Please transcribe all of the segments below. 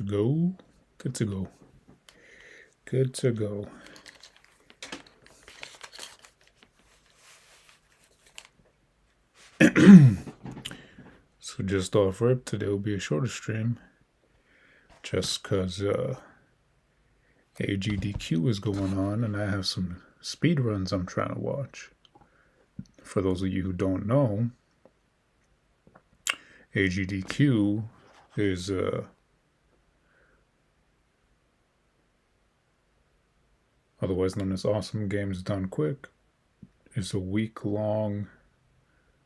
to go. Good to go. Good to go. So just off rip, today will be a shorter stream. Just because AGDQ is going on and I have some speed runs I'm trying to watch. For those of you who don't know, AGDQ is otherwise known as Awesome Games Done Quick. It's a week-long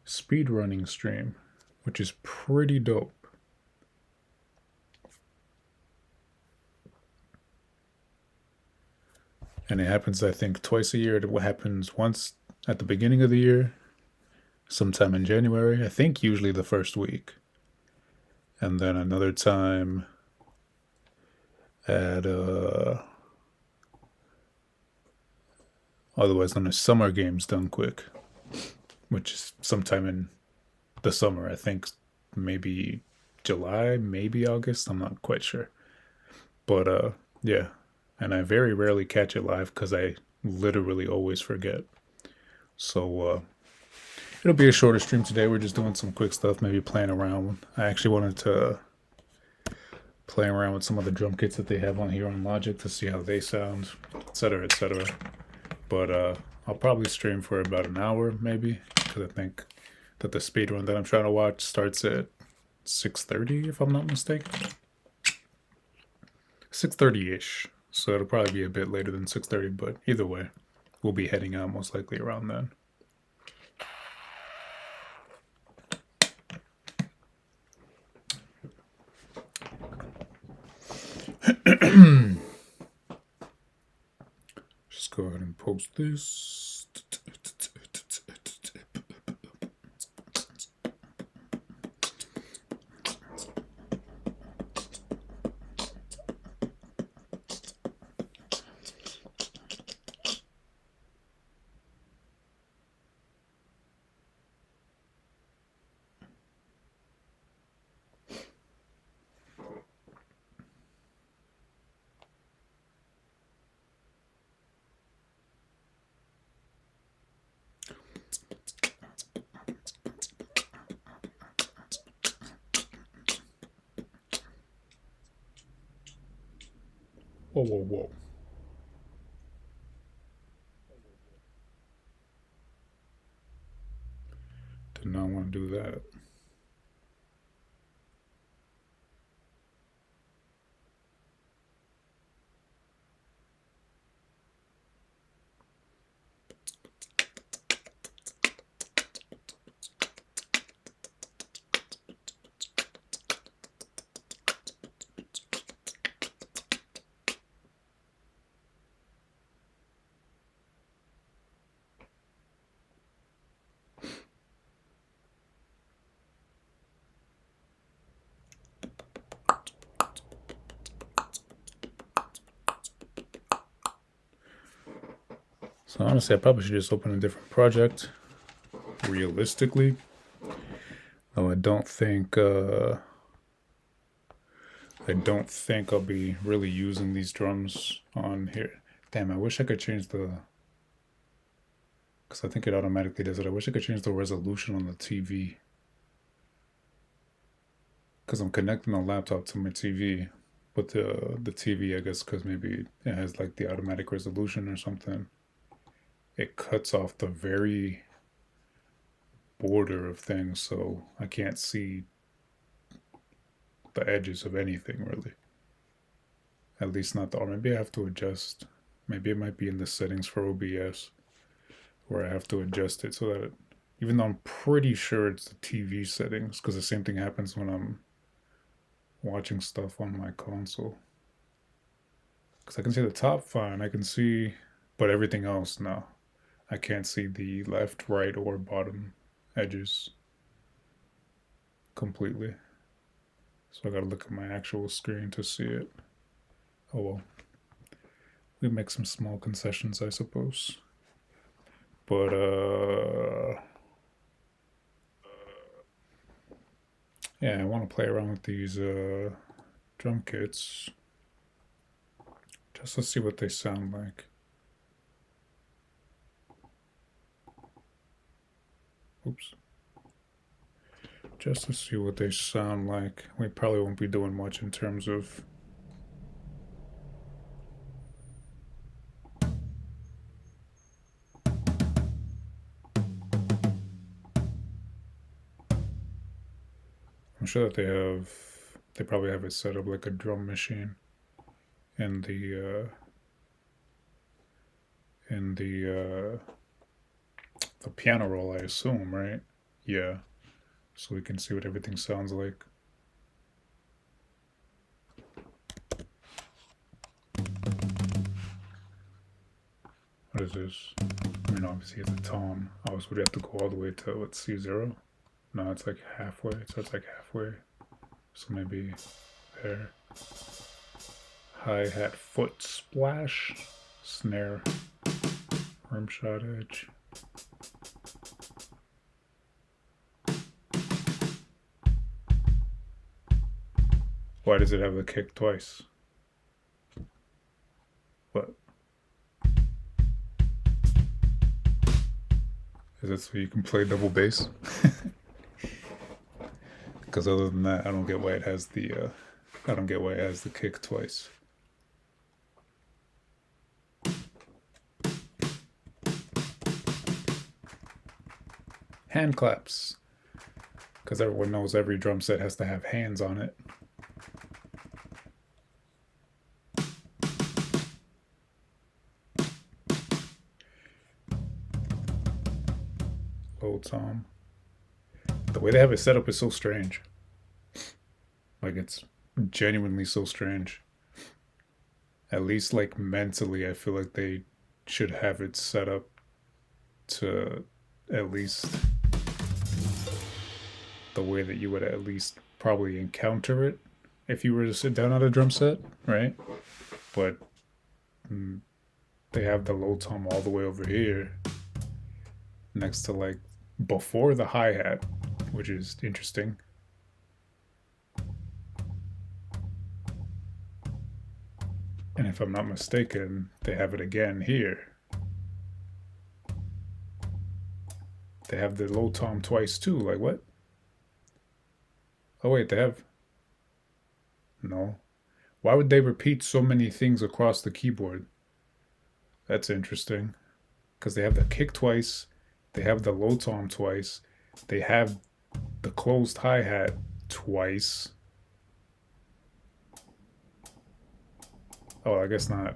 speedrunning stream, which is pretty dope. And it happens, I think, twice a year. It happens once at the beginning of the year, sometime in January, I think usually the first week. And then another time at otherwise known as Summer Games Done Quick, which is sometime in the summer. I think maybe July, maybe August. I'm not quite sure. But yeah. And I very rarely catch it live because I literally always forget. So it'll be a shorter stream today. We're just doing some quick stuff, maybe playing around. I actually wanted to play around with some of the drum kits that they have on here on Logic to see how they sound, etc., etc. But I'll probably stream for about an hour, maybe, because I think that the speedrun that I'm trying to watch starts at 6:30, if I'm not mistaken. 6:30-ish. So it'll probably be a bit later than 6:30, but either way, we'll be heading out most likely around then. Just go ahead and post this. Whoa, whoa, whoa. Did not want to do that. So honestly, I probably should just open a different project, realistically. Though I don't think I'll be really using these drums on here. Damn, I wish I could change the, because I think it automatically does it. I wish I could change the resolution on the TV. Because I'm connecting the laptop to my TV, but the TV, I guess, because maybe it has like the automatic resolution or something, it cuts off the very border of things, so I can't see the edges of anything really. At least not the, or maybe I have to adjust. Maybe it might be in the settings for OBS where I have to adjust it so that it, even though I'm pretty sure it's the TV settings, because the same thing happens when I'm watching stuff on my console. Because I can see the top fine, I can see, but everything else, no. I can't see the left, right, or bottom edges completely. So I gotta look at my actual screen to see it. Oh well. We make some small concessions, I suppose. But yeah, I want to play around with these drum kits just to see what they sound like. Oops. Just to see what they sound like. We probably won't be doing much in terms of I'm sure that they probably have it set up like a drum machine in the piano roll, I assume, right? Yeah. So we can see what everything sounds like. What is this? I mean, obviously it's a tom. Oh, so we have to go all the way to what, C0? No, it's like halfway. So it's like halfway. So maybe there. Hi-hat foot splash. Snare. Rimshot edge. Why does it have the kick twice? What? Is it so you can play double bass? Because other than that, I don't get why it has the kick twice. Hand claps. Because everyone knows every drum set has to have hands on it. Low tom. The way they have it set up is so strange. Like, it's genuinely so strange. At least, like, mentally, I feel like they should have it set up to at least the way that you would at least probably encounter it if you were to sit down at a drum set, right? But they have the low tom all the way over here next to, like, before the hi-hat, which is interesting. And if I'm not mistaken, they have it again here. They have the low tom twice too. Like, what? Oh wait, they have... No. Why would they repeat so many things across the keyboard? That's interesting. Because they have the kick twice, they have the low tom twice, they have the closed hi-hat twice. Oh, I guess not.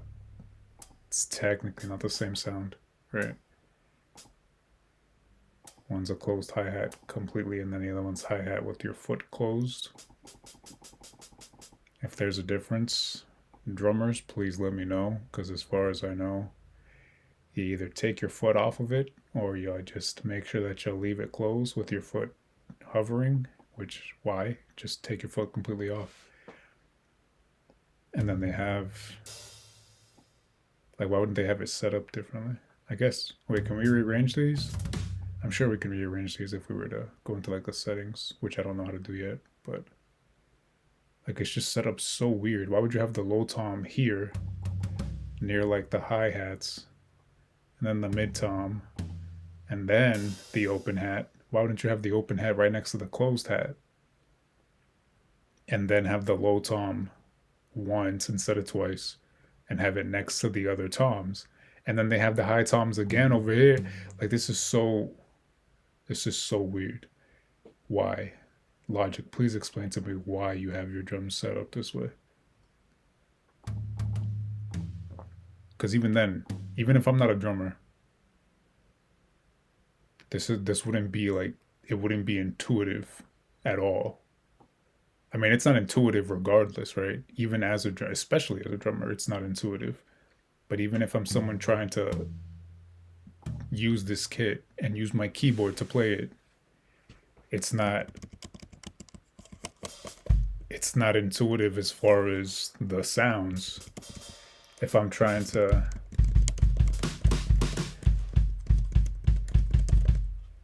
It's technically not the same sound, right? One's a closed hi-hat completely, and then the other one's hi-hat with your foot closed. If there's a difference, drummers, please let me know, because as far as I know, you either take your foot off of it, or you'll just make sure that you'll leave it closed with your foot hovering, which, why? Just take your foot completely off. And then they have, like, why wouldn't they have it set up differently? I guess, wait, can we rearrange these? I'm sure we can rearrange these if we were to go into, like, the settings, which I don't know how to do yet, but, like, it's just set up so weird. Why would you have the low tom here, near, like, the hi-hats, and then the mid tom, and then the open hat? Why wouldn't you have the open hat right next to the closed hat? And then have the low tom once instead of twice, and have it next to the other toms, and then they have the high toms again over here. Like, this is so weird. Why? Logic, please explain to me why you have your drums set up this way. Because even then, even if I'm not a drummer, this wouldn't be like, it wouldn't be intuitive at all. I mean, it's not intuitive regardless, right? Even as a drummer, especially as a drummer, it's not intuitive. But even if I'm someone trying to use this kit and use my keyboard to play it, it's not intuitive as far as the sounds. If I'm trying to,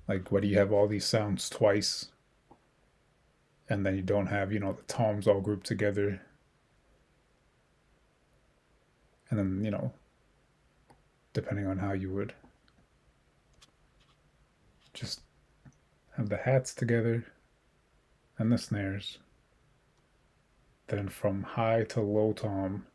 like, what do you have all these sounds twice? And then you don't have, you know, the toms all grouped together. And then, depending on how you would just have the hats together and the snares. Then from high to low tom,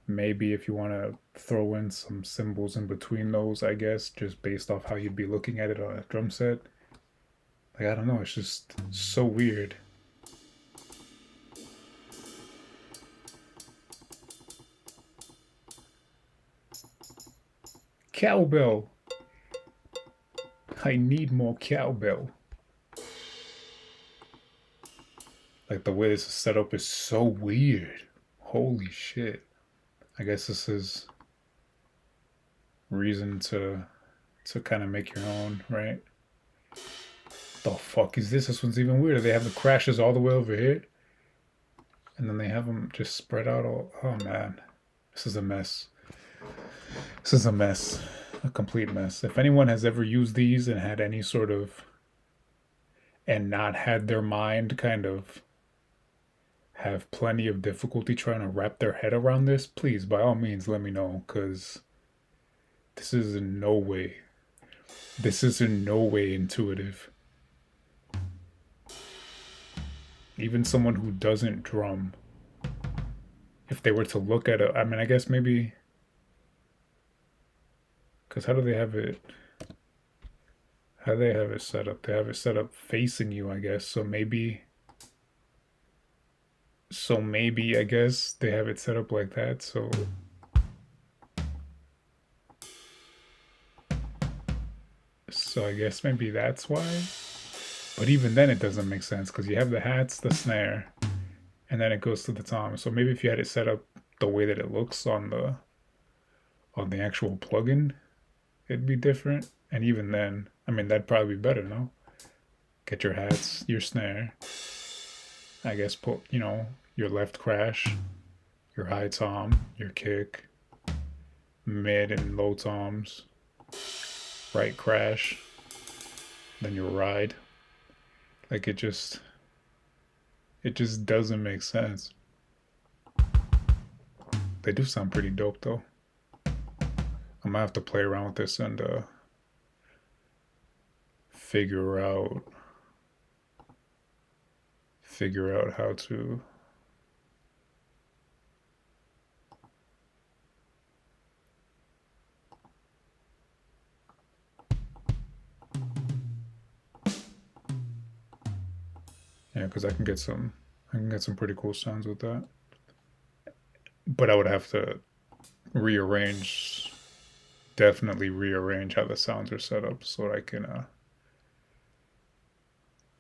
maybe if you want to throw in some cymbals in between those, I guess, just based off how you'd be looking at it on a drum set. Like, I don't know, it's just so weird. Cowbell. I need more cowbell. Like, the way this is set up is so weird. Holy shit. I guess this is reason to kind of make your own, right? The fuck is this? This one's even weirder. They have the crashes all the way over here, and then they have them just spread out all. Oh man, this is a mess. This is a mess, a complete mess. If anyone has ever used these and had any sort of, and not had their mind kind of have plenty of difficulty trying to wrap their head around this, please, by all means, let me know, because this is in no way, intuitive. Even someone who doesn't drum, if they were to look at it, I mean, I guess maybe, because how do they have it? How do they have it set up? They have it set up facing you, I guess. So maybe, I guess they have it set up like that. So I guess maybe that's why. But even then, it doesn't make sense because you have the hats, the snare, and then it goes to the tom. So maybe if you had it set up the way that it looks on the actual plugin, it'd be different. And even then, I mean, that'd probably be better, no? Get your hats, your snare. I guess put, your left crash, your high tom, your kick, mid and low toms, right crash, then your ride. Like, it just doesn't make sense. They do sound pretty dope though. I might have to play around with this and figure out how to because I can get some pretty cool sounds with that. But I would have to definitely rearrange how the sounds are set up so I can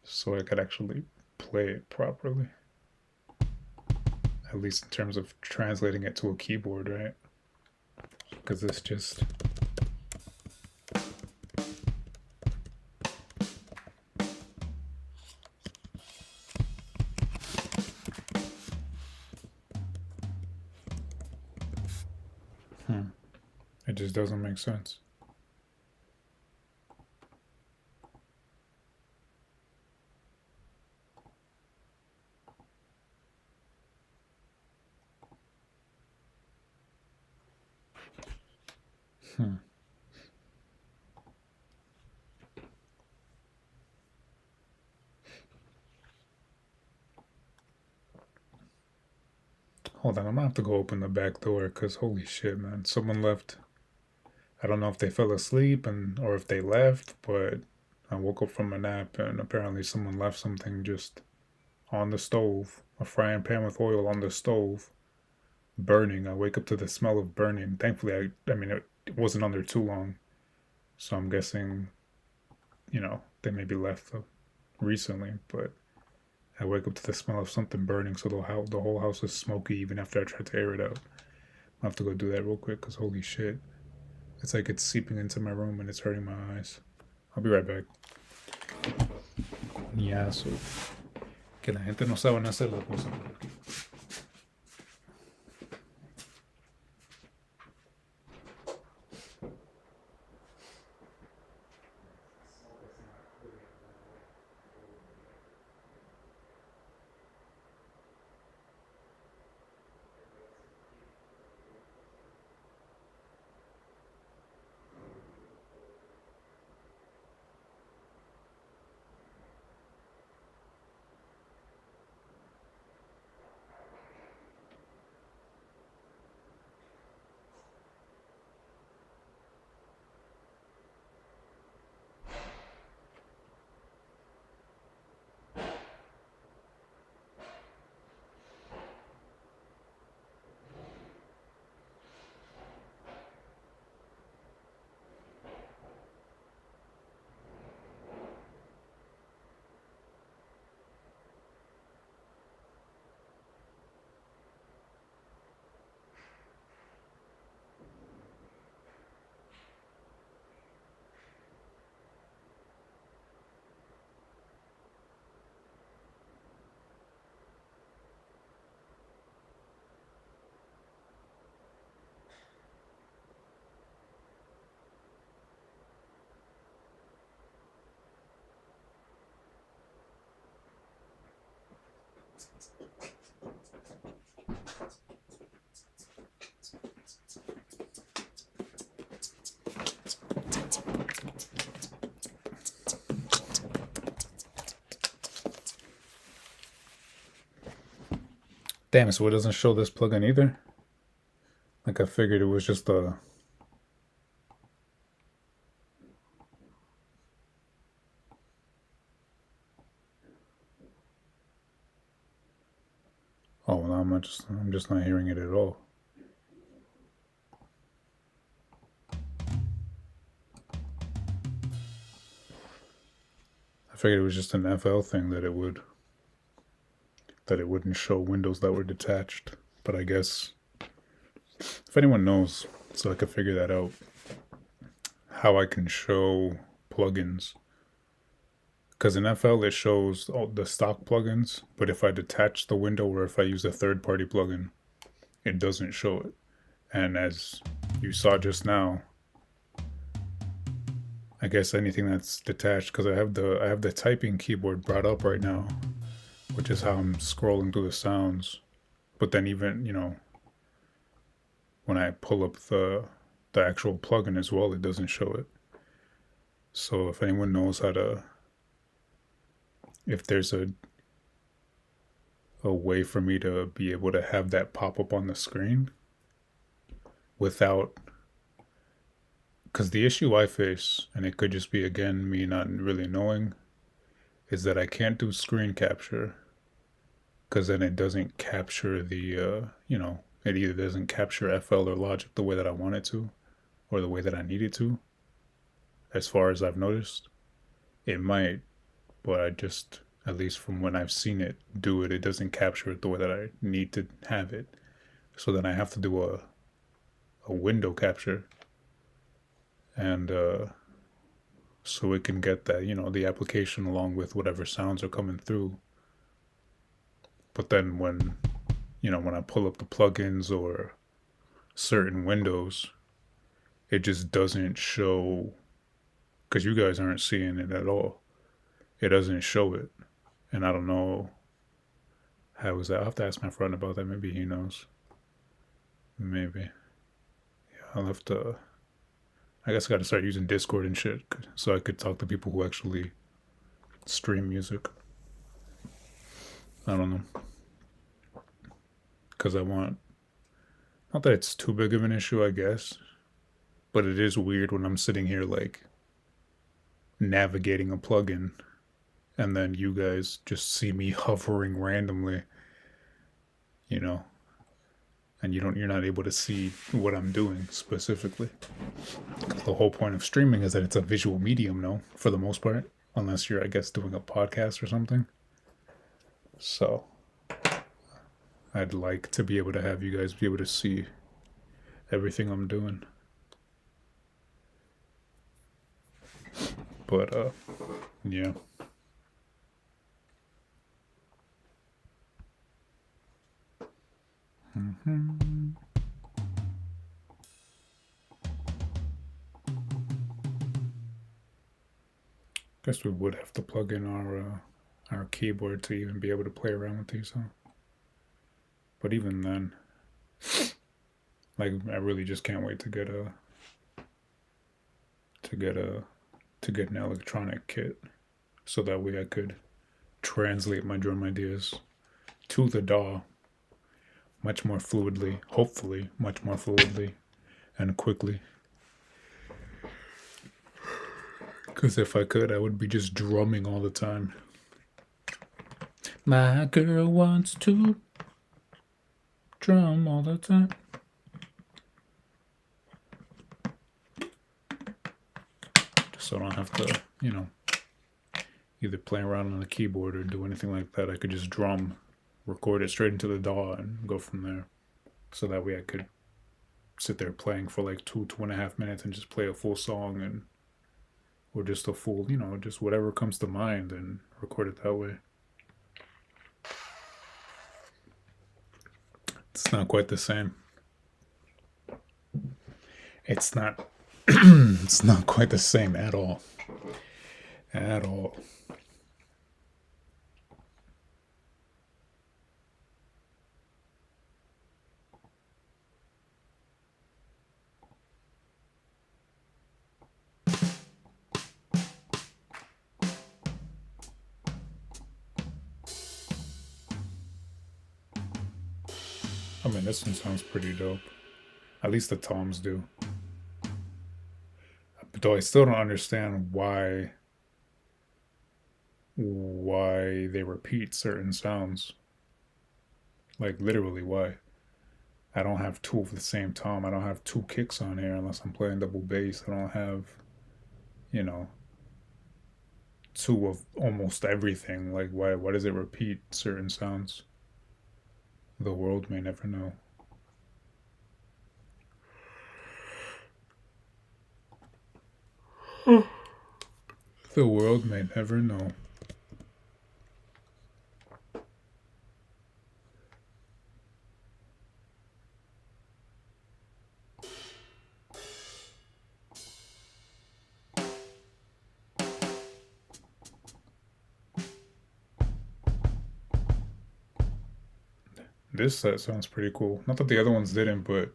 so I could actually play it properly. At least in terms of translating it to a keyboard, right? Because it's just it just doesn't make sense. Hold on, I'm gonna have to go open the back door because holy shit, man. Someone left. I don't know if they fell asleep or if they left, but I woke up from a nap and apparently someone left something just on the stove, a frying pan with oil on the stove, burning. I wake up to the smell of burning. Thankfully, I mean, it wasn't on there too long, so I'm guessing, they maybe left recently, but I wake up to the smell of something burning, so the whole house is smoky even after I tried to air it out. I'll have to go do that real quick, because holy shit. It's like it's seeping into my room and it's hurting my eyes. I'll be right back. Coñazo. Que la gente no sabe hacer la cosa por aquí. Damn, so it doesn't show this plugin either? Like, I figured it was just a... Oh, well, I'm just not hearing it at all. I figured it was just an FL thing that it wouldn't show windows that were detached. But I guess if anyone knows, so I could figure that out, how I can show plugins. Because in FL it shows all the stock plugins, but if I detach the window or if I use a third-party plugin, it doesn't show it. And as you saw just now, I guess anything that's detached, because I have the typing keyboard brought up right now, which is how I'm scrolling through the sounds. But then even, when I pull up the actual plugin as well, it doesn't show it. So if anyone knows if there's a way for me to be able to have that pop up on the screen without, because the issue I face, and it could just be again me not really knowing, is that I can't do screen capture, because then it doesn't capture it either doesn't capture FL or Logic the way that I want it to, or the way that I need it to. As far as I've noticed, it might, but at least from when I've seen it do it, it doesn't capture it the way that I need to have it. So then I have to do a window capture, and so it can get that, the application along with whatever sounds are coming through. But then when I pull up the plugins or certain windows, it just doesn't show, because you guys aren't seeing it at all. It doesn't show it. And I don't know how is that. I'll have to ask my friend about that. Maybe he knows. Maybe. Yeah, I'll have to. I guess I got to start using Discord and shit so I could talk to people who actually stream music. I don't know. Because I want. Not that it's too big of an issue, I guess. But it is weird when I'm sitting here, like, navigating a plugin, and then you guys just see me hovering randomly, and you're not able to see what I'm doing specifically. The whole point of streaming is that it's a visual medium, no, for the most part, unless you're, I guess, doing a podcast or something. So I'd like to be able to have you guys be able to see everything I'm doing. But yeah. Guess we would have to plug in our keyboard to even be able to play around with these, huh? But even then, like, I really just can't wait to get an electronic kit, so that way I could translate my drum ideas to the DAW much more fluidly, hopefully much more fluidly and quickly. Because if I could, I would be just drumming all the time. My girl wants to drum all the time. Just so I don't have to, either play around on the keyboard or do anything like that. I could just drum, record it straight into the DAW, and go from there. So that way I could sit there playing for like 2.5 minutes and just play a full song, or just a full, just whatever comes to mind, and record it that way. It's not quite the same. It's not it's not quite the same at all. At all. I mean, this one sounds pretty dope. At least the toms do. But though I still don't understand why they repeat certain sounds. Like literally why. I don't have two of the same tom. I don't have two kicks on here unless I'm playing double bass. I don't have, you know, two of almost everything. Like why does it repeat certain sounds? The world may never know. The world may never know. This set sounds pretty cool. Not that the other ones didn't, but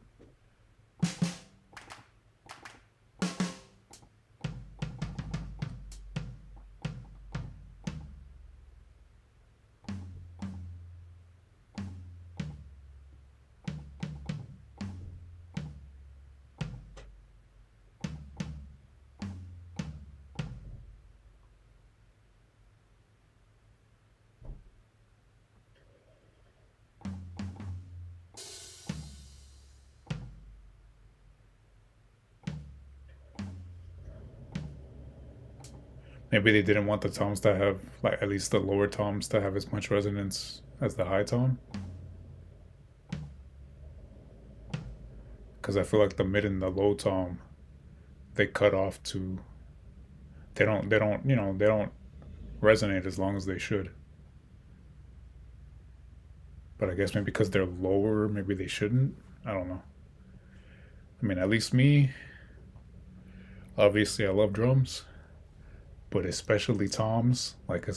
maybe they didn't want the toms to have, like, at least the lower toms to have as much resonance as the high tom. Because I feel like the mid and the low tom, they cut off to. They don't resonate as long as they should. But I guess maybe because they're lower, maybe they shouldn't. I don't know. I mean, at least me. Obviously, I love drums, but especially toms. Like,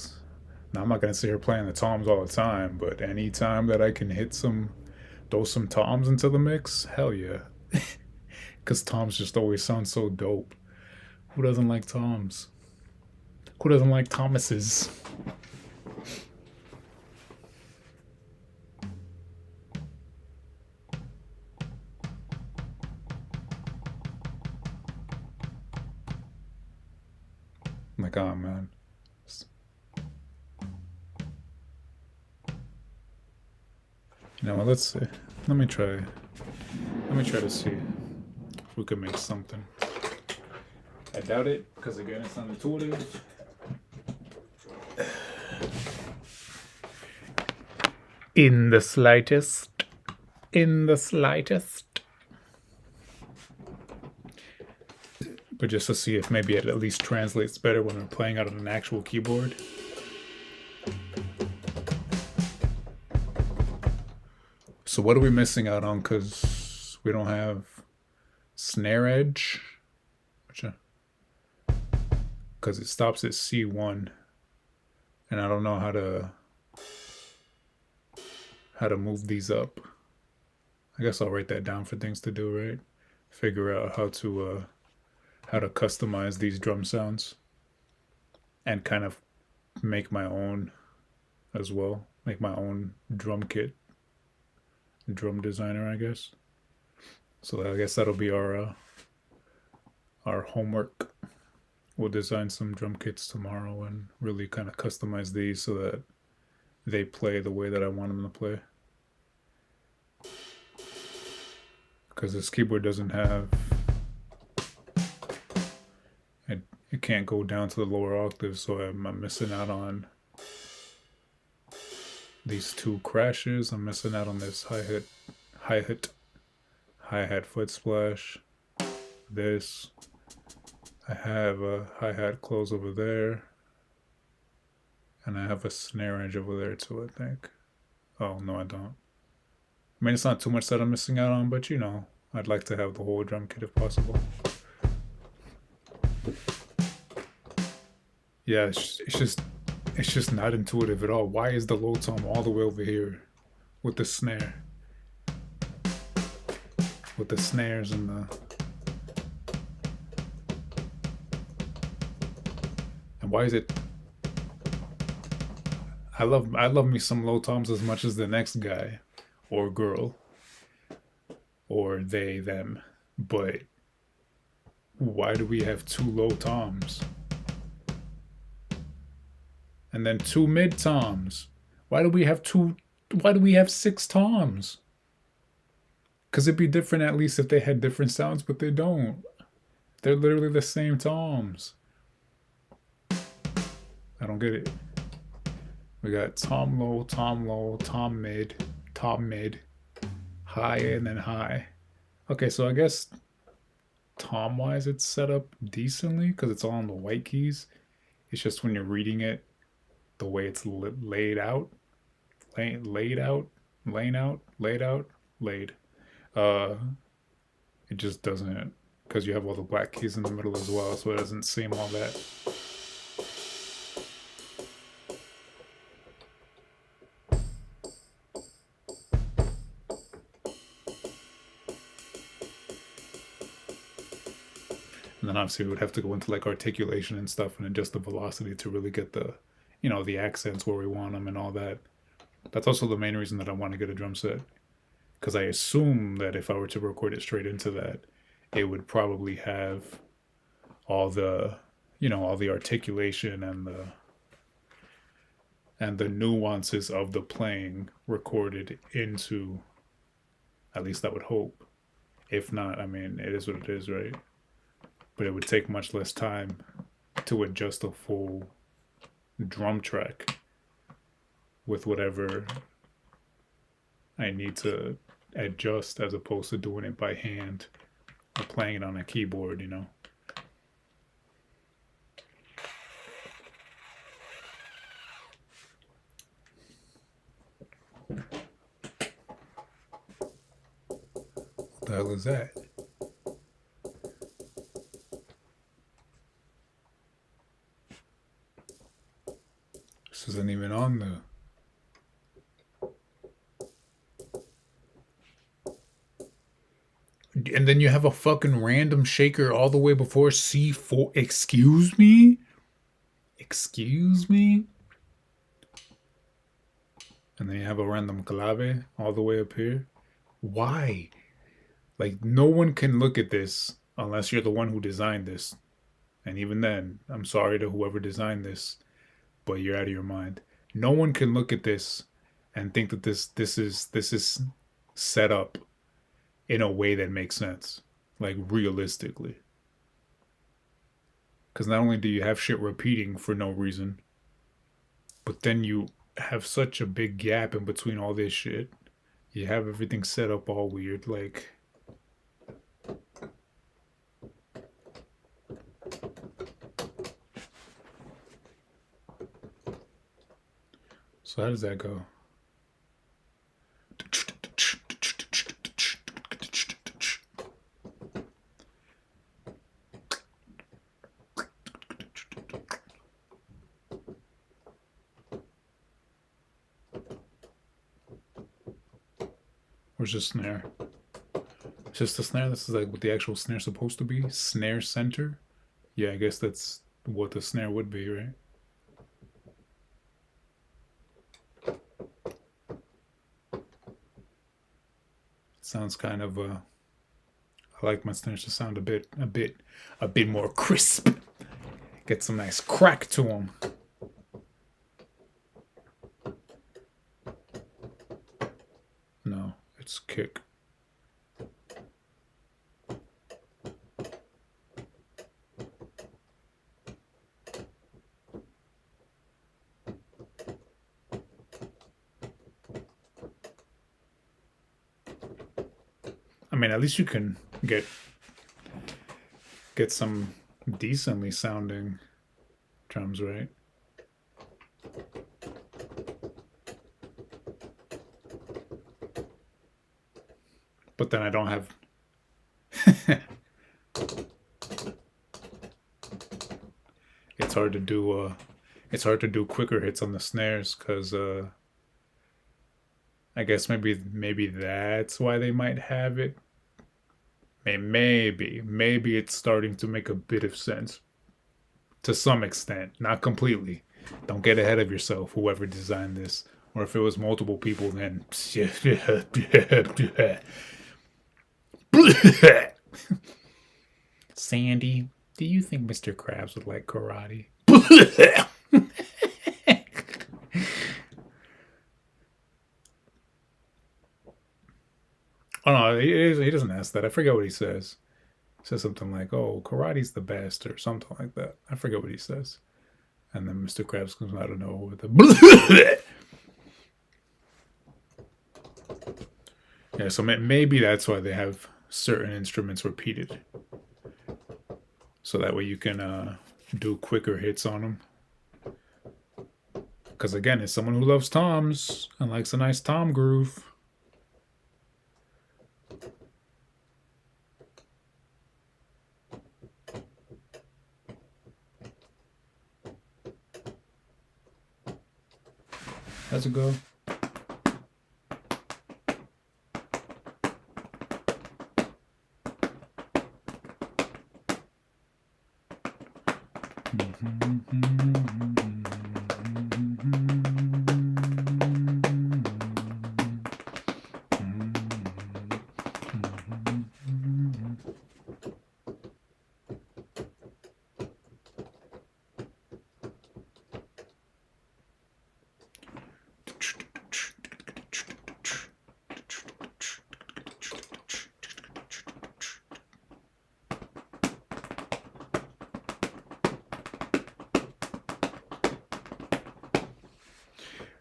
now I'm not gonna sit here playing the toms all the time, but any time that I can throw some toms into the mix, hell yeah. Because toms just always sound so dope. Who doesn't like toms? Who doesn't like Thomases? Like, oh man. You know what, let's see. Let me try to see if we can make something. I doubt it, because again, it's not intuitive. In the slightest. In the slightest. But just to see if maybe it at least translates better when we're playing out on an actual keyboard. So what are we missing out on? Because we don't have snare edge. Because it stops at C1. And I don't know how to move these up. I guess I'll write that down for things to do, right? Figure out how to customize these drum sounds and kind of make my own as well. Make my own drum kit. Drum designer, I guess. So I guess that'll be our homework. We'll design some drum kits tomorrow and really kind of customize these so that they play the way that I want them to play. Because this keyboard doesn't have... It can't go down to the lower octave, so I'm missing out on these two crashes. I'm missing out on this hi-hat foot splash. This. I have a hi-hat close over there. And I have a snare edge over there too, I think. Oh, no, I don't. I mean, it's not too much that I'm missing out on, but you know, I'd like to have the whole drum kit if possible. Yeah, it's just not intuitive at all. Why is the low tom all the way over here with the snare? With the snares and the... And why is it... I love me some low toms as much as the next guy or girl. or they, them. But why do we have two low toms? And then two mid toms? Why do we have two? Why do we have six toms? Because it'd be different at least if they had different sounds, but they don't. They're literally the same toms. I don't get it. We got tom low, tom mid, high, and then high. Okay, so I guess tom wise it's set up decently because it's all on the white keys. It's just when you're reading it, the way it's laid out, laid out, laid. Uh, it just doesn't, because you have all the black keys in the middle as well, so it doesn't seem all that. And then obviously we would have to go into like articulation and stuff and adjust the velocity to really get the, the accents where we want them and all that. That's also the main reason that I want to get a drum set. Because I assume that if I were to record it straight into that, it would probably have all the, all the articulation and the nuances of the playing recorded into, at least I would hope. If not, I mean, it is what it is, right? But it would take much less time to adjust a full drum track with whatever I need to adjust as opposed to doing it by hand or playing it on a keyboard, What the hell is that? This isn't even on the... And then you have a fucking random shaker all the way before C4. Excuse me? Excuse me? And then you have a random clave all the way up here. Why? Like, no one can look at this unless you're the one who designed this. And even then, I'm sorry to whoever designed this, but you're out of your mind. No one can look at this and think that this is set up in a way that makes sense, like realistically. Because not only do you have shit repeating for no reason, but then you have such a big gap in between all this shit. You have everything set up all weird, like... So how does that go? Where's the snare? It's just the snare? This is like what the actual snare's supposed to be? Snare center? Yeah, I guess that's what the snare would be, right? Sounds kind of I like my snares to sound a bit more crisp. Get some nice crack to them. No, it's kick. I mean, at least you can get some decently sounding drums, right? But then I don't have... It's hard to do quicker hits on the snares because I guess maybe that's why they might have it. Maybe it's starting to make a bit of sense to some extent, not completely. Don't get ahead of yourself, whoever designed this. Or if it was multiple people, then Sandy, do you think Mr. Krabs would like karate? Oh no, he doesn't ask that. I forget what he says. He says something like, "Oh, karate's the best," or something like that. I forget what he says. And then Mr. Krabs comes out of nowhere with a. Yeah, so maybe that's why they have certain instruments repeated, so that way you can do quicker hits on them. Because again, as someone who loves toms and likes a nice tom groove. How's it go?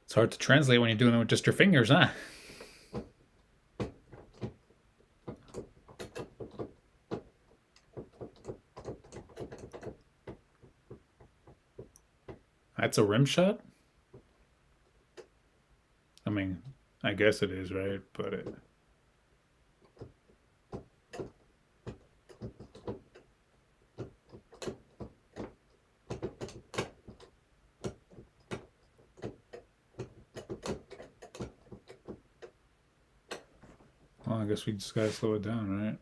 It's hard to translate when you're doing it with just your fingers, huh? That's a rim shot? I mean, I guess it is, right? But it... Well, I guess we just gotta slow it down, right?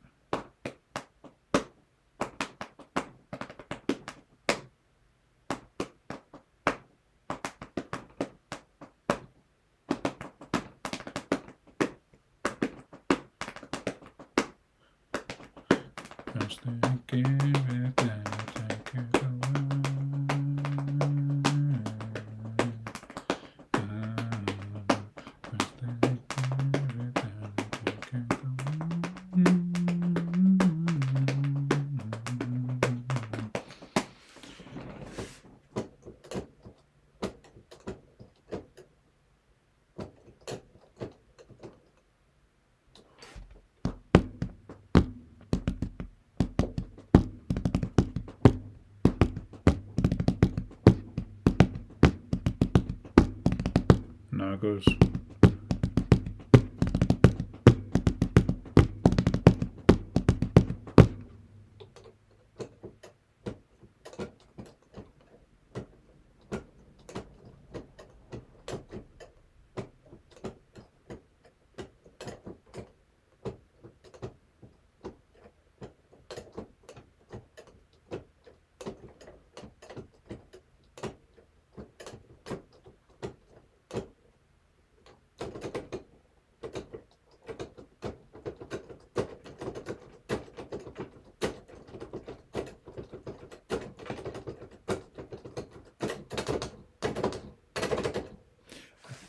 Now it goes.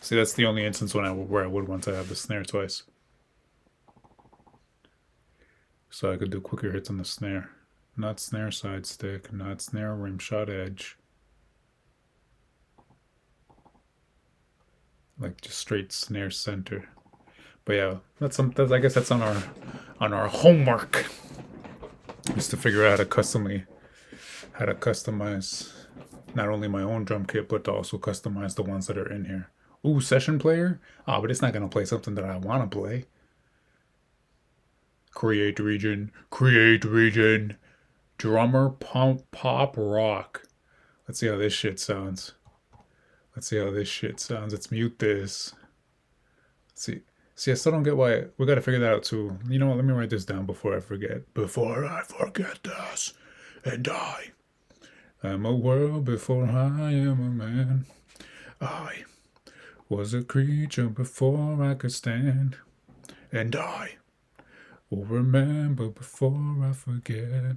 See, that's the only instance where I would want to have the snare twice. So I could do quicker hits on the snare. Not snare side stick, not snare rim shot edge. Like just straight snare center. But yeah, I guess that's on our homework. Is to figure out how to customize not only my own drum kit, but to also customize the ones that are in here. Ooh, session player? Oh, but it's not going to play something that I want to play. Create region. Drummer pop rock. Let's see how this shit sounds. Let's mute this. Let's see. See, I still don't get why. We got to figure that out too. You know what? Let me write this down before I forget. Before I forget this and die. I'm a world before I am a man. I was a creature before I could stand. And I Will remember before I forget.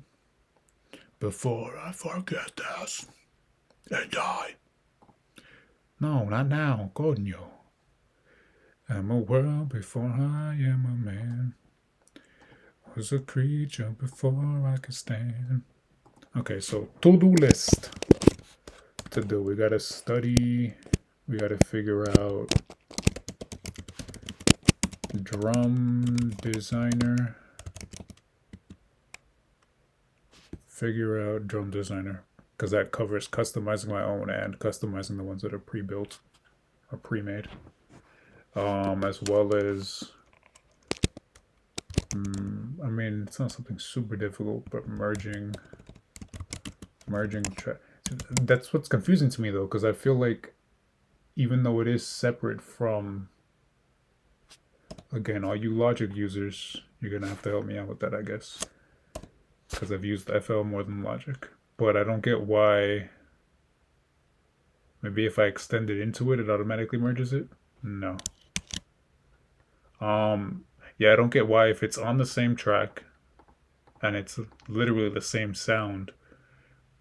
Before I forget this and die. No, not now, coño. I'm a world before I am a man. Was a creature before I could stand. Okay, so to-do list to do. We gotta study. We gotta figure out drum designer. Figure out drum designer. Because that covers customizing my own and customizing the ones that are pre-built or pre-made. As well as I mean, it's not something super difficult, but merging track. That's what's confusing to me though, because I feel like even though it is separate from, again, all you Logic users, you're gonna have to help me out with that, I guess, because I've used FL more than Logic. But I don't get why. Maybe if I extend it into it, it automatically merges it. No. Yeah, I don't get why if it's on the same track and it's literally the same sound,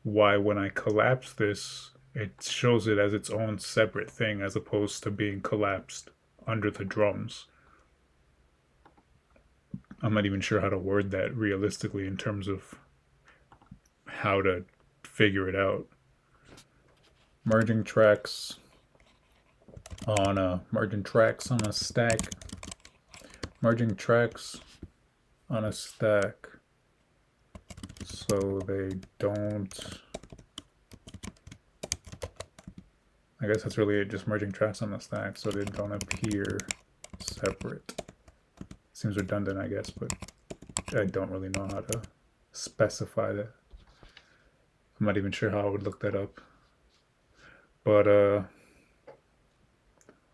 why when I collapse this, it shows it as its own separate thing as opposed to being collapsed under the drums. I'm not even sure how to word that realistically in terms of how to figure it out. Merging tracks on a stack. Merging tracks on a stack so they don't. I guess that's really it, just merging tracks on the stack so they don't appear separate. Seems redundant, I guess, but I don't really know how to specify that. I'm not even sure how I would look that up. But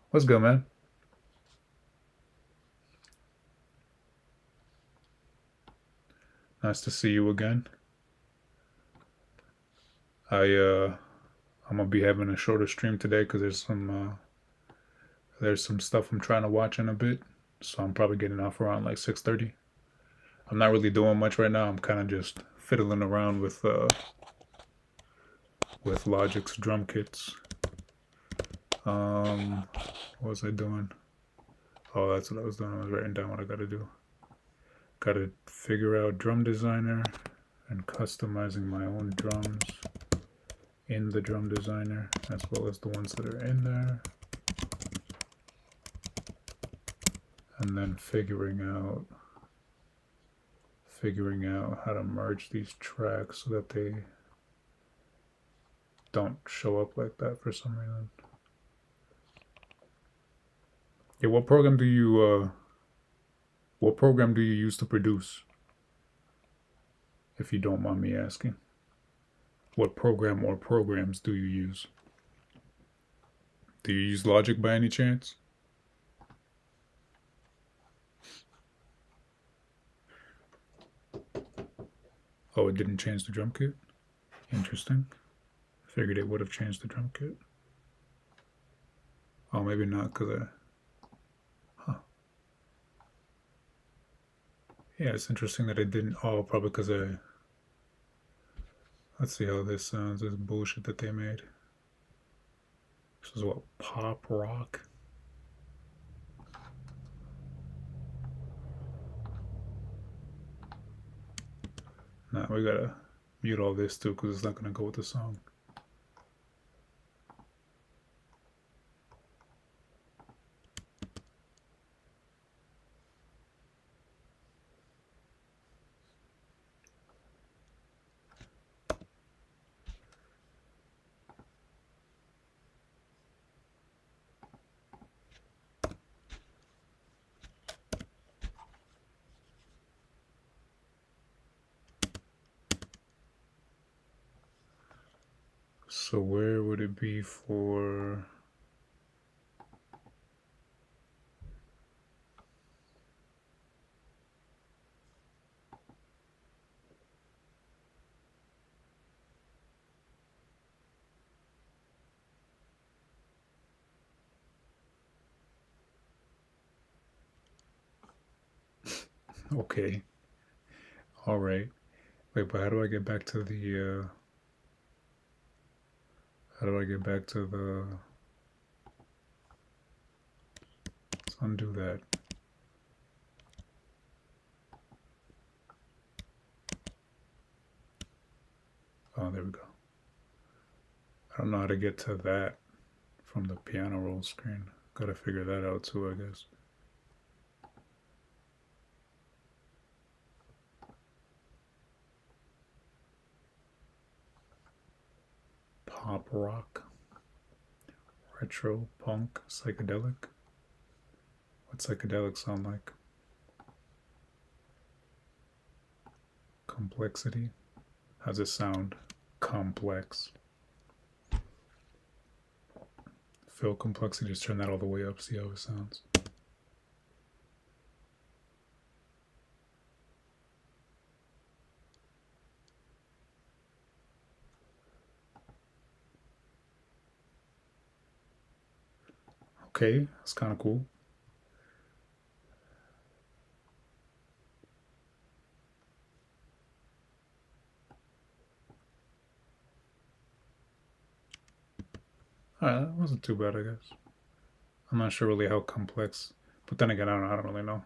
what's good, man? Nice to see you again. I'm gonna be having a shorter stream today because there's some stuff I'm trying to watch in a bit, so I'm probably getting off around like 6:30. I'm not really doing much right now. I'm kind of just fiddling around with Logic's drum kits. What was I doing? Oh, that's what I was doing. I was writing down what I gotta do. Gotta figure out drum designer and customizing my own drums in the drum designer as well as the ones that are in there. And then figuring out how to merge these tracks so that they don't show up like that for some reason. Yeah, what program do you use to produce? If you don't mind me asking. What program or programs do you use? Do you use Logic by any chance? Oh, it didn't change the drum kit? Interesting. I figured it would have changed the drum kit. Oh, maybe not, because yeah, it's interesting that it didn't. Oh, probably because let's see how this sounds. This bullshit that they made. This is what, pop rock? Nah, we gotta mute all this too because it's not gonna go with the song. So where would it be for? Okay. All right. Wait, but how do I get back to the? How do I get back to the? Let's undo that. Oh, there we go. I don't know how to get to that from the piano roll screen. Gotta figure that out too, I guess. Pop rock, retro, punk, psychedelic. What psychedelic sound like? Complexity. How's it sound? Complex. Fill complexity, just turn that all the way up, see how it sounds. Okay, that's kind of cool. Alright, that wasn't too bad, I guess. I'm not sure really how complex, but then again, I don't really know.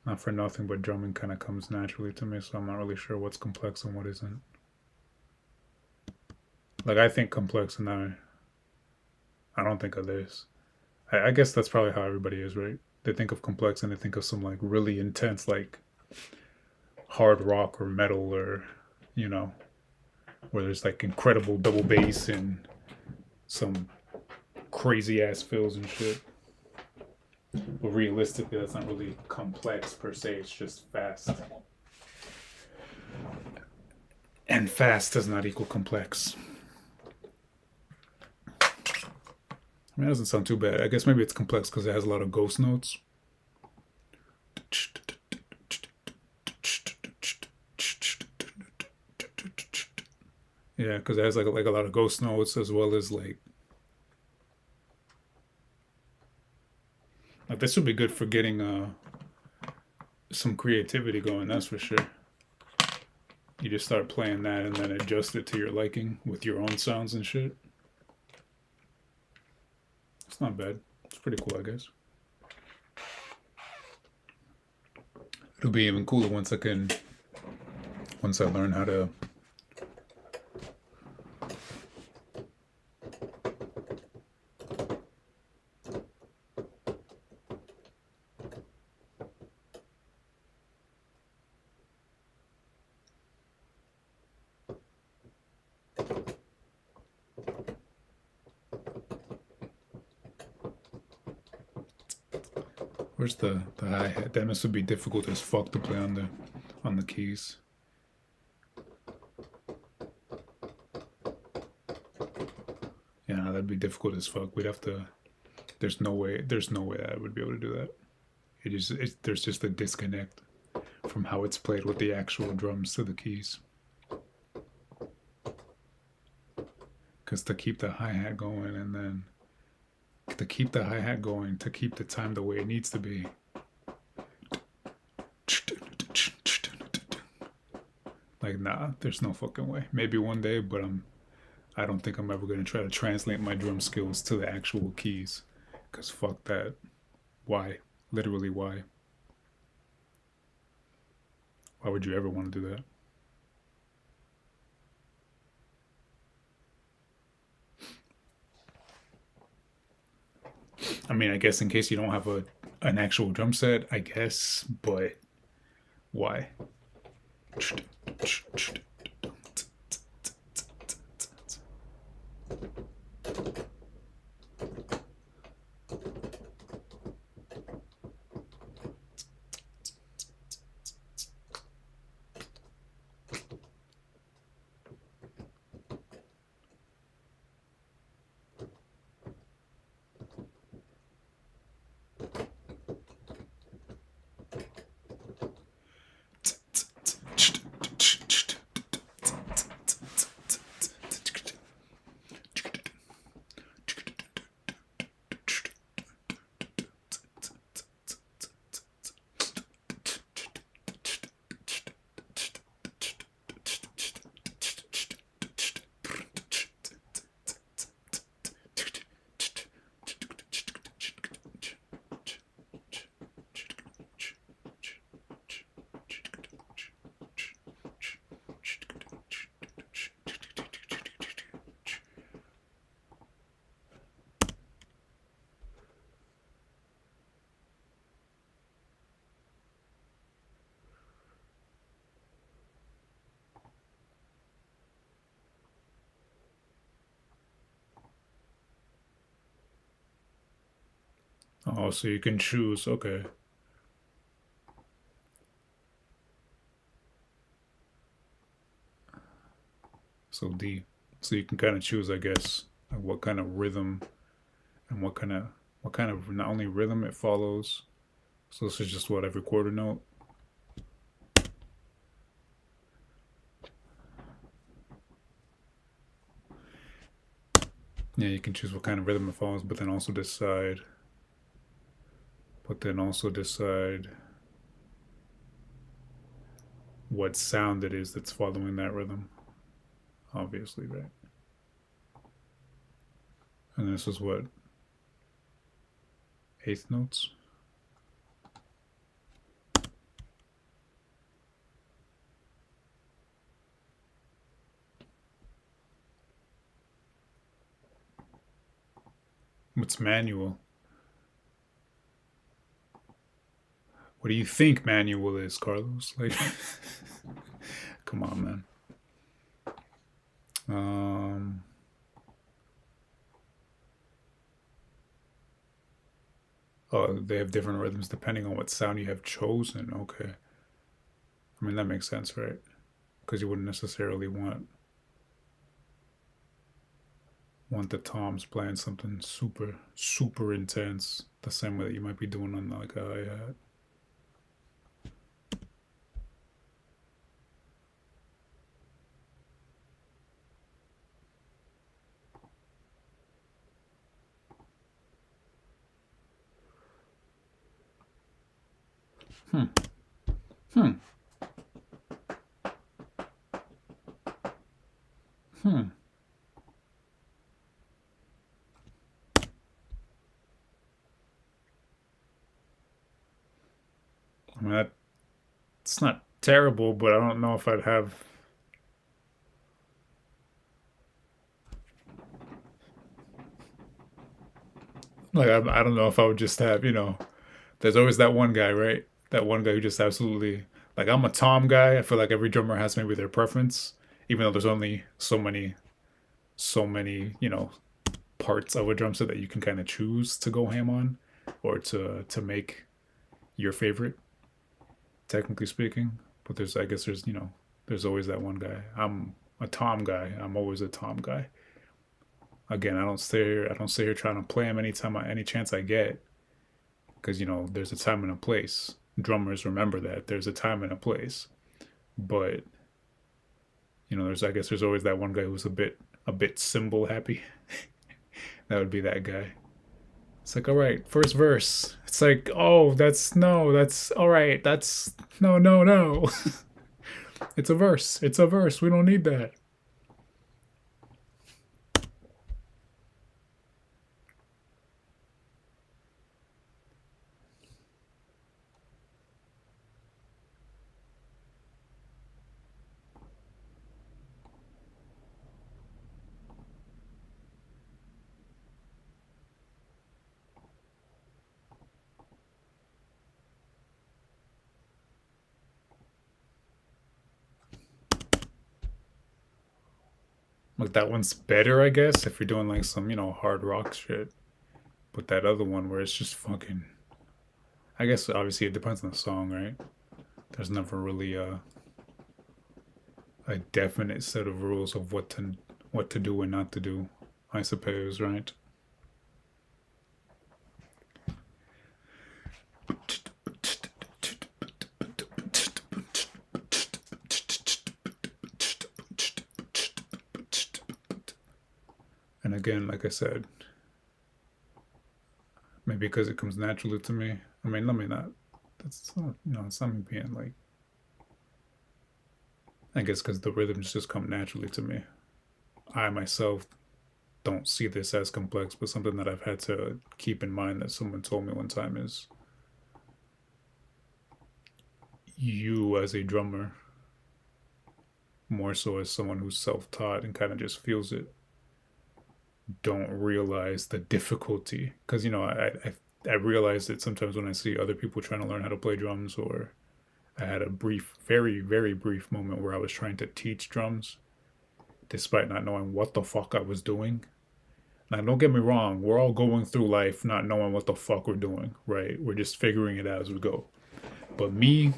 Not for nothing, but drumming kind of comes naturally to me, so I'm not really sure what's complex and what isn't. Like, I think complex, and I don't think of this. I guess that's probably how everybody is, right? They think of complex and they think of some like really intense, like hard rock or metal, or you know, where there's like incredible double bass and some crazy ass fills and shit. But realistically, that's not really complex per se. It's just fast. And fast does not equal complex. I mean, it doesn't sound too bad. I guess maybe it's complex because it has a lot of ghost notes. Yeah, because it has like a lot of ghost notes as well as like this would be good for getting some creativity going. That's for sure. You just start playing that and then adjust it to your liking with your own sounds and shit. It's not bad. It's pretty cool, I guess. It'll be even cooler once I learn how to. Where's the hi hat? That must be difficult as fuck to play on the keys. Yeah, that'd be difficult as fuck. We'd have to. There's no way that I would be able to do that. There's just a disconnect from how it's played with the actual drums to the keys. Because to keep the hi hat going and then to keep the hi hat going, to keep the time the way it needs to be. Like, nah, there's no fucking way. Maybe one day, but I don't think I'm ever gonna try to translate my drum skills to the actual keys. Cause fuck that. Why? Literally, why? Why would you ever want to do that? I mean, I guess in case you don't have an actual drum set, I guess, but why? Oh, so you can choose. Okay. So D. So you can kind of choose, I guess, like what kind of rhythm and what kind of not only rhythm it follows. So this is just what every quarter note. Yeah, you can choose what kind of rhythm it follows, but then also decide what sound it is that's following that rhythm. Obviously, right? And this is what eighth notes. What's manual? What do you think manual is, Carlos? Like, come on, man. Um, oh, they have different rhythms depending on what sound you have chosen. Okay, I mean that makes sense, right? Because you wouldn't necessarily want the toms playing something super super intense the same way that you might be doing on like a hi hat. Hmm. Hmm. Hmm. I mean that it's not terrible, but I don't know if I'd have like I don't know if I would just have there's always that one guy, right? That one guy who just absolutely like I'm a tom guy. I feel like every drummer has maybe their preference, even though there's only so many parts of a drum set that you can kind of choose to go ham on or to make your favorite, technically speaking. But there's I guess there's always that one guy. I'm a tom guy. I'm always a tom guy. Again, I don't stay here trying to play him any chance I get, because there's a time and a place. Drummers remember that there's a time and a place. But there's always that one guy who's a bit cymbal happy. That would be that guy. It's like, all right, first verse. It's like, oh, that's all right. That's no, no, no. It's a verse. It's a verse. We don't need that. Like that one's better, I guess, if you're doing like some hard rock shit. But that other one where it's just fucking. I guess obviously it depends on the song, right? There's never really a definite set of rules of what to do and not to do, I suppose, right? And again, like I said, maybe because it comes naturally to me. I mean, let me not. That's not, it's not me being like. I guess because the rhythms just come naturally to me. I myself don't see this as complex, but something that I've had to keep in mind that someone told me one time is you as a drummer, more so as someone who's self taught and kind of just feels it, don't realize the difficulty. Because, I realize it sometimes when I see other people trying to learn how to play drums, or I had a brief, very, very brief moment where I was trying to teach drums despite not knowing what the fuck I was doing. Now, don't get me wrong, we're all going through life not knowing what the fuck we're doing, right? We're just figuring it out as we go. But me,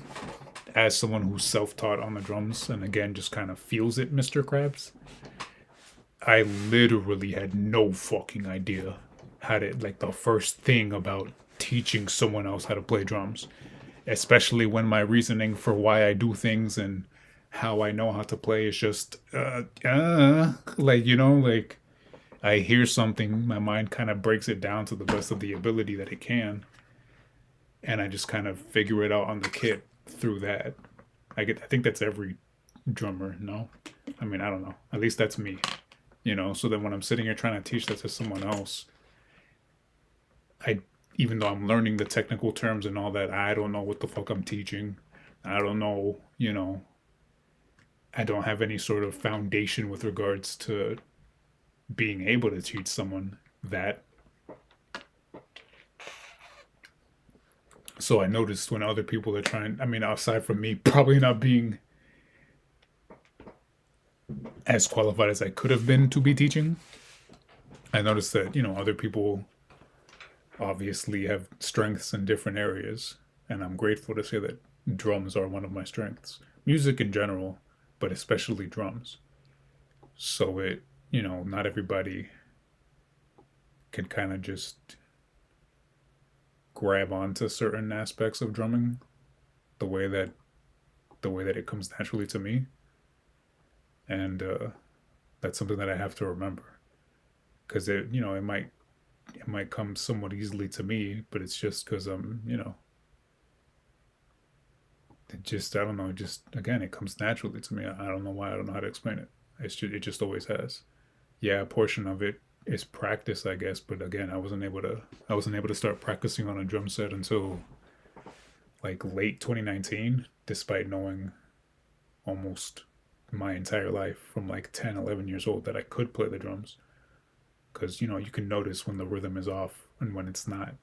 as someone who's self taught on the drums and again just kind of feels it, Mr. Krabs, I literally had no fucking idea how to, like, the first thing about teaching someone else how to play drums, especially when my reasoning for why I do things and how I know how to play is just, like, like I hear something, my mind kind of breaks it down to the best of the ability that it can, and I just kind of figure it out on the kit through that. I think that's every drummer, no? I mean, I don't know. At least that's me, So then when I'm sitting here trying to teach that to someone else, I even though I'm learning the technical terms and all that, I don't know what the fuck I'm teaching. I don't know, I don't have any sort of foundation with regards to being able to teach someone that. So I noticed when other people are trying, I mean, aside from me probably not being as qualified as I could have been to be teaching, I noticed that, other people obviously have strengths in different areas. And I'm grateful to say that drums are one of my strengths. Music in general, but especially drums. So not everybody can kind of just grab onto certain aspects of drumming the way that it comes naturally to me, and that's something that I have to remember because it might come somewhat easily to me, but it's just because it just, I don't know, just again it comes naturally to me. I don't know why, I don't know how to explain it. It just always has. Yeah, a portion of it is practice, I guess, but again, I wasn't able to start practicing on a drum set until like late 2019, despite knowing almost my entire life from like 10, 11 years old that I could play the drums. Because, you can notice when the rhythm is off and when it's not.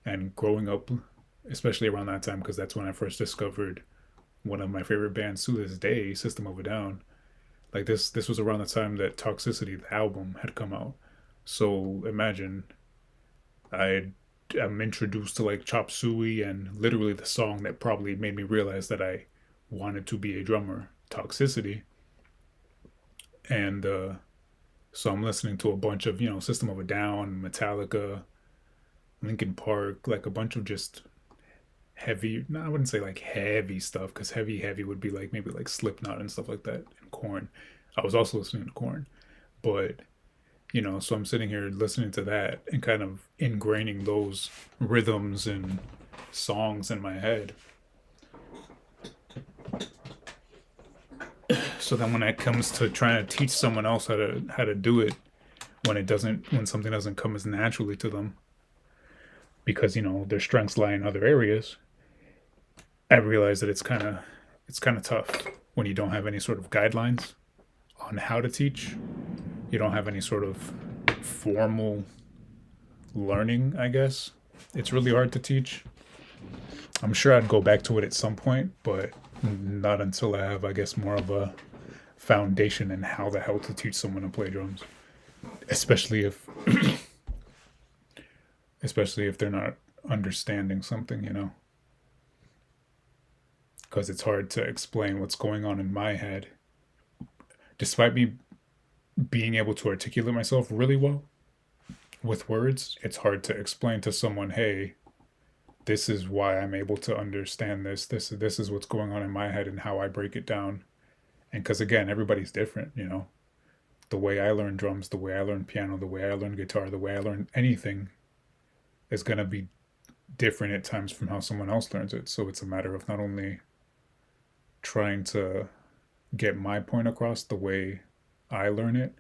And growing up, especially around that time, because that's when I first discovered one of my favorite bands to this day, System of a Down. Like this was around the time that Toxicity, the album, had come out. So imagine I'm introduced to like Chop Suey and literally the song that probably made me realize that I wanted to be a drummer, Toxicity. And so I'm listening to a bunch of, System of a Down, Metallica, Linkin Park, like a bunch of just heavy, no, I wouldn't say like heavy stuff, because heavy would be like maybe like Slipknot and stuff like that, and Korn. I was also listening to Korn. But, so I'm sitting here listening to that and kind of ingraining those rhythms and songs in my head. So then when it comes to trying to teach someone else how to do it, when something doesn't come as naturally to them, because their strengths lie in other areas, I realize that it's kind of tough when you don't have any sort of guidelines on how to teach. You don't have any sort of formal learning, I guess. It's really hard to teach. I'm sure I'd go back to it at some point, but not until I have, I guess, more of a foundation in how the hell to teach someone to play drums, especially if they're not understanding something, because it's hard to explain what's going on in my head. Despite me being able to articulate myself really well with words, it's hard to explain to someone, hey, this is why I'm able to understand this. This is what's going on in my head and how I break it down. And because again, everybody's different, The way I learn drums, the way I learn piano, the way I learn guitar, the way I learn anything is going to be different at times from how someone else learns it. So it's a matter of not only trying to get my point across the way I learn it,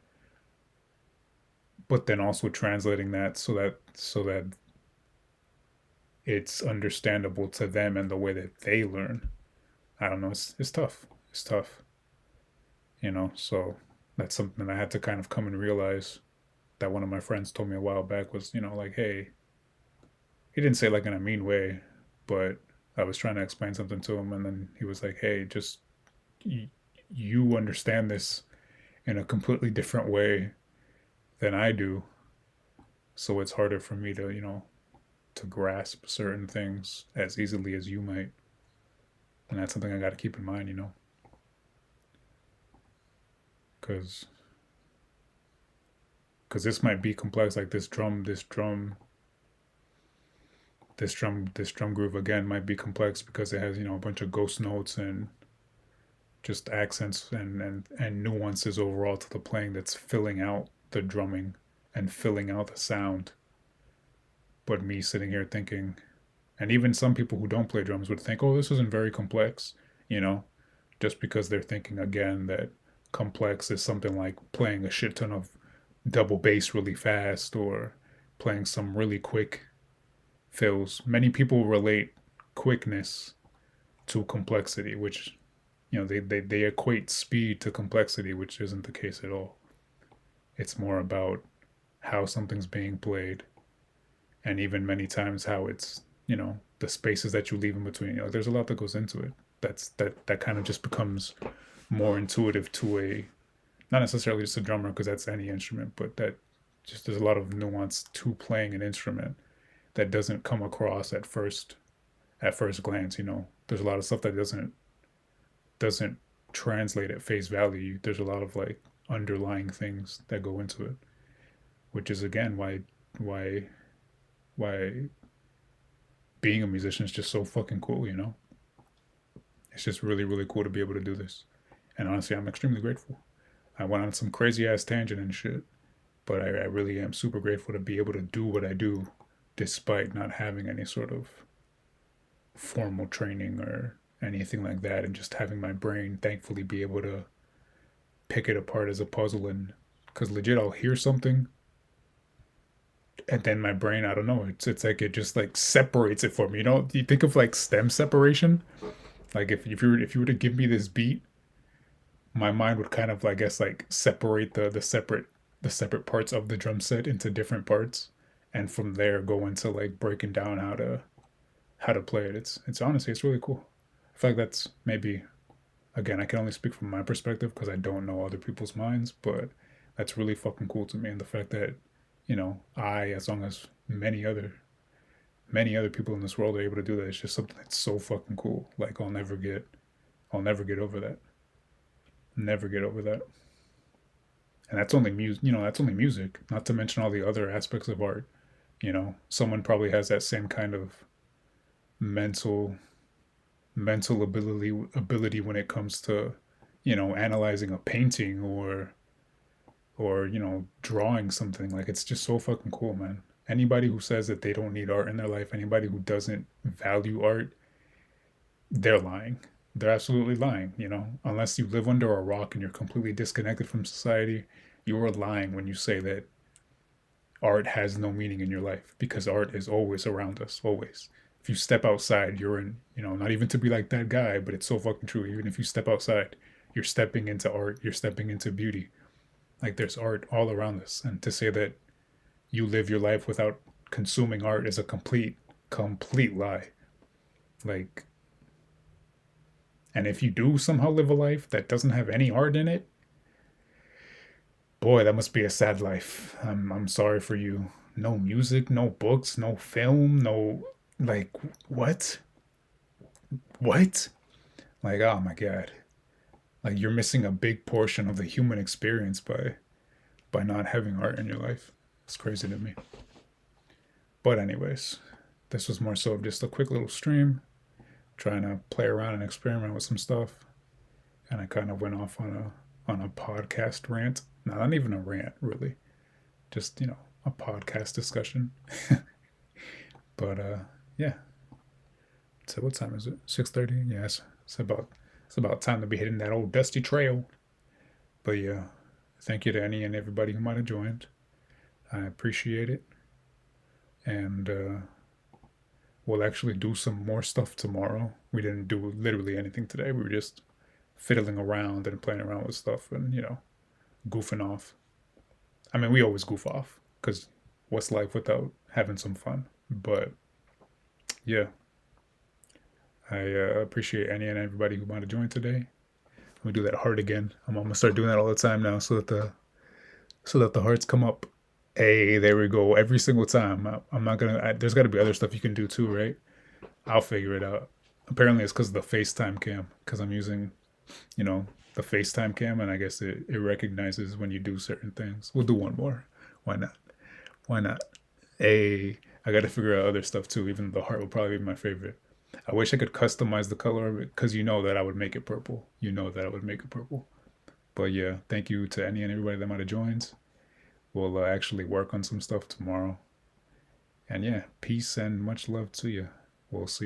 but then also translating that so that it's understandable to them and the way that they learn. I don't know. It's tough. It's tough. So that's something that I had to kind of come and realize, that one of my friends told me a while back was, like, hey, he didn't say like in a mean way, but I was trying to explain something to him, and then he was like, hey, just you understand this in a completely different way than I do. So it's harder for me to, to grasp certain things as easily as you might. And that's something I got to keep in mind, because this might be complex. Like this drum groove again might be complex because it has, a bunch of ghost notes and just accents and nuances overall to the playing that's filling out the drumming and filling out the sound. But me sitting here thinking, and even some people who don't play drums would think, oh, this isn't very complex, you know, just because they're thinking again that complex is something like playing a shit ton of double bass really fast or playing some really quick fills. Many people relate quickness to complexity, which, they equate speed to complexity, which isn't the case at all. It's more about how something's being played, and even many times how it's, the spaces that you leave in between. There's a lot that goes into it. That kind of just becomes more intuitive to a, not necessarily just a drummer, because that's any instrument, but that just there's a lot of nuance to playing an instrument that doesn't come across at first glance. There's a lot of stuff that doesn't translate at face value. There's a lot of like underlying things that go into it, which is again why being a musician is just so fucking cool. It's just really, really cool to be able to do this. And honestly, I'm extremely grateful. I went on some crazy ass tangent and shit, but I really am super grateful to be able to do what I do despite not having any sort of formal training or anything like that, and just having my brain thankfully be able to pick it apart as a puzzle. And because legit, I'll hear something and then my brain, I don't know, it's like it just like separates it for me. You think of like stem separation. Like if you were to give me this beat, my mind would kind of, I guess, like separate the separate parts of the drum set into different parts, and from there go into like breaking down how to play it. It's honestly, it's really cool. I feel like that's maybe, again, I can only speak from my perspective because I don't know other people's minds, but that's really fucking cool to me. And the fact that, I, as long as many other people in this world are able to do that, it's just something that's so fucking cool. Like I'll never get over that. Never get over that. And that's only music. That's only music. Not to mention all the other aspects of art. Someone probably has that same kind of mental mental ability when it comes to, analyzing a painting or drawing something. Like, it's just so fucking cool, man. Anybody who says that they don't need art in their life, anybody who doesn't value art, they're lying. They're absolutely lying. Unless you live under a rock and you're completely disconnected from society, you are lying when you say that art has no meaning in your life, because art is always around us, always. If you step outside, you're in, not even to be like that guy, but it's so fucking true. Even if you step outside, you're stepping into art, you're stepping into beauty. Like, there's art all around us. And to say that you live your life without consuming art is a complete lie. Like, and if you do somehow live a life that doesn't have any art in it, boy, that must be a sad life. I'm sorry for you. No music, no books, no film, no, like, what? What? Like, oh my God. Like, you're missing a big portion of the human experience by not having art in your life. It's crazy to me. But anyways, this was more so of just a quick little stream, trying to play around and experiment with some stuff. And I kind of went off on a podcast rant. No, not even a rant, really. Just, a podcast discussion. But yeah. So what time is it? 6:30? Yes. It's about time to be hitting that old dusty trail. But yeah, thank you to any and everybody who might have joined. I appreciate it. And we'll actually do some more stuff tomorrow. We didn't do literally anything today. We were just fiddling around and playing around with stuff and, goofing off. I mean, we always goof off, because what's life without having some fun? But yeah, I appreciate any and everybody who might have joined today. We do that heart again. I'm gonna start doing that all the time now, so that the hearts come up. Hey, there we go. Every single time. I'm not gonna. There's got to be other stuff you can do too, right? I'll figure it out. Apparently, it's because of the FaceTime cam. Because I'm using, you know, the FaceTime cam, and I guess it recognizes when you do certain things. We'll do one more. Why not? Why not? Hey, I got to figure out other stuff too. Even the heart will probably be my favorite. I wish I could customize the color of it because you know that I would make it purple. You know that I would make it purple. But yeah, thank you to any and everybody that might have joined. We'll actually work on some stuff tomorrow. And yeah, peace and much love to you. We'll see.